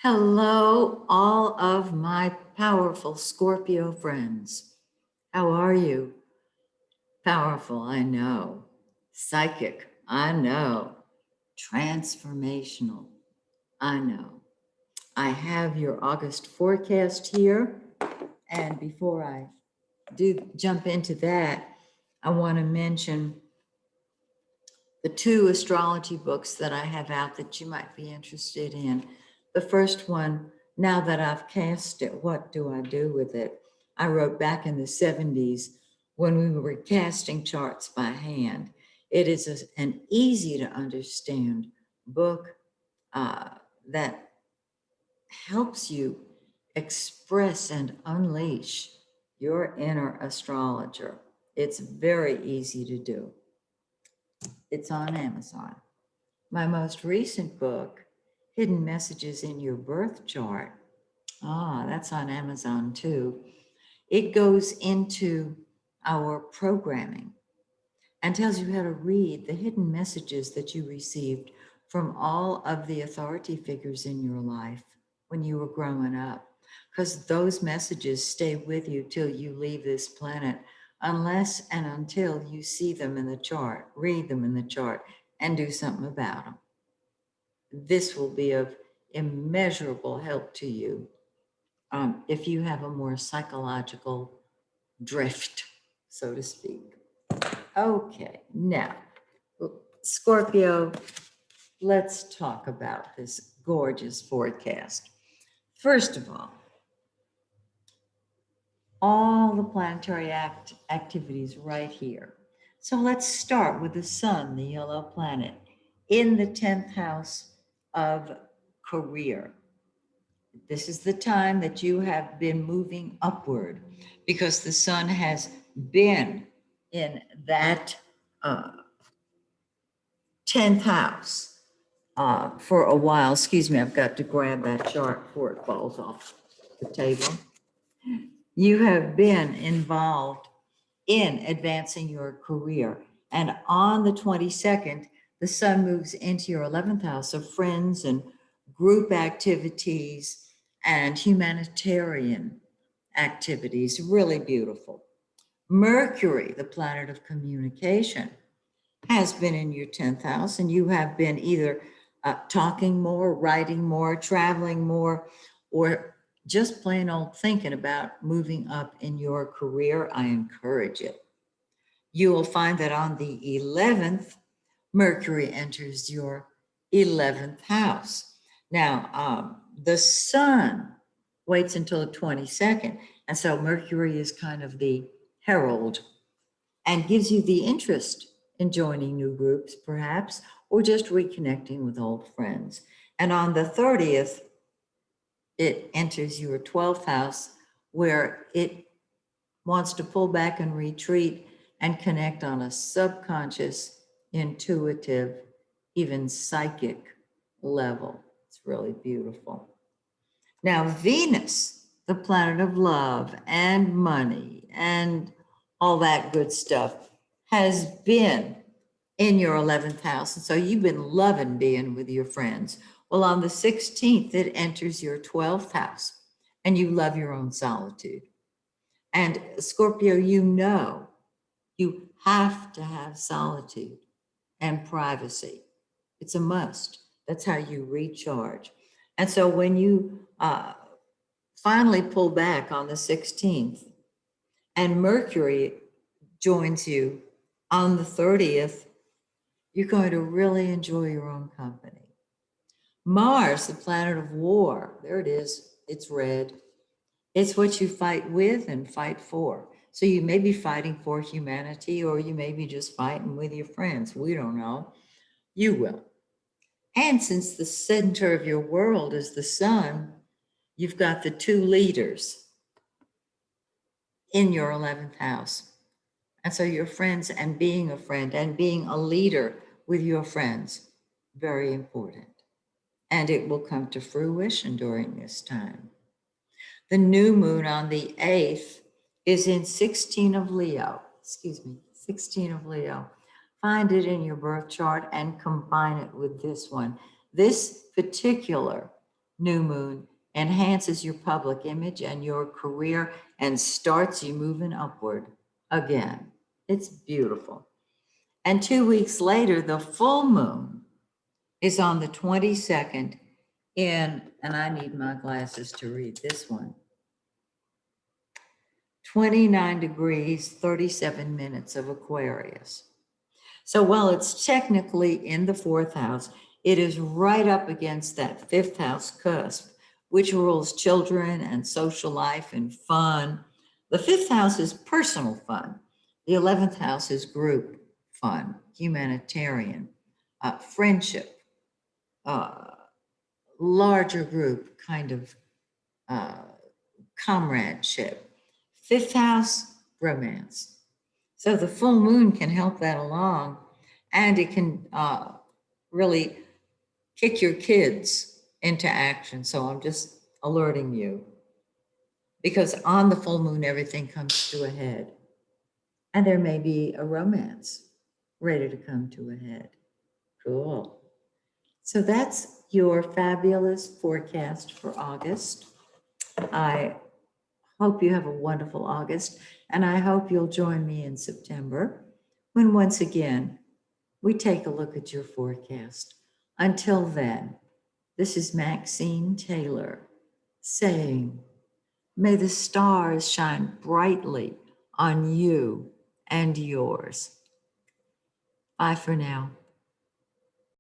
Hello, all of my powerful Scorpio friends. How are you? Powerful, I know. Psychic, I know. Transformational, I know. I have your August forecast here. And before I do jump into that, I want to mention the two astrology books that I have out that you might be interested in. The first one, Now That I've Cast It, What Do I Do With It? I wrote back in the 70s when we were casting charts by hand. It is an easy to understand book that helps you express and unleash your inner astrologer. It's very easy to do. It's on Amazon. My most recent book, Hidden Messages in Your Birth Chart. That's on Amazon too. It goes into our programming and tells you how to read the hidden messages that you received from all of the authority figures in your life when you were growing up. Because those messages stay with you till you leave this planet, unless and until you see them in the chart, read them in the chart, and do something about them. This will be of immeasurable help to you if you have a more psychological drift, so to speak. Okay, now, Scorpio, let's talk about this gorgeous forecast. First of all the planetary activities right here. So let's start with the sun, the yellow planet, in the 10th house of career. This is the time that you have been moving upward because the sun has been in that 10th house for a while. Excuse me, I've got to grab that chart before it falls off the table. You have been involved in advancing your career. And on the 22nd, the sun moves into your 11th house of friends and group activities and humanitarian activities. Really beautiful. Mercury, the planet of communication, has been in your 10th house, and you have been either talking more, writing more, traveling more, or just plain old thinking about moving up in your career. I encourage it. You will find that on the 11th, Mercury enters your 11th house. Now, the sun waits until the 22nd. And so Mercury is kind of the herald and gives you the interest in joining new groups, perhaps, or just reconnecting with old friends. And on the 30th, it enters your 12th house where it wants to pull back and retreat and connect on a subconscious, intuitive, even psychic level. It's really beautiful. Now, Venus, the planet of love and money and all that good stuff, has been in your 11th house. And so you've been loving being with your friends. Well, on the 16th, it enters your 12th house, and you love your own solitude. And Scorpio, you have to have solitude and privacy. It's a must. That's how you recharge. And so when you finally pull back on the 16th and Mercury joins you on the 30th, you're going to really enjoy your own company. Mars, the planet of war, there it is. It's red. It's what you fight with and fight for. So you may be fighting for humanity, or you may be just fighting with your friends. We don't know. You will. And since the center of your world is the sun, you've got the two leaders in your 11th house. And so your friends and being a friend and being a leader with your friends, very important. And it will come to fruition during this time. The new moon on the 8th is in 16 of Leo. 16 of Leo. Find it in your birth chart and combine it with this one. This particular new moon enhances your public image and your career and starts you moving upward again. It's beautiful. And 2 weeks later, the full moon is on the 22nd in, and I need my glasses to read this one, 29 degrees, 37 minutes of Aquarius. So while it's technically in the fourth house, it is right up against that fifth house cusp, which rules children and social life and fun. The fifth house is personal fun. The 11th house is group fun, humanitarian, friendship, uh, larger group kind of uh, comradeship. Fifth house, romance. So the full moon can help that along, and it can really kick your kids into action. So I'm just alerting you, because on the full moon, everything comes to a head, and there may be a romance ready to come to a head. Cool. So that's your fabulous forecast for August. I hope you have a wonderful August, and I hope you'll join me in September when once again we take a look at your forecast. Until then, this is Maxine Taylor saying, may the stars shine brightly on you and yours. Bye for now.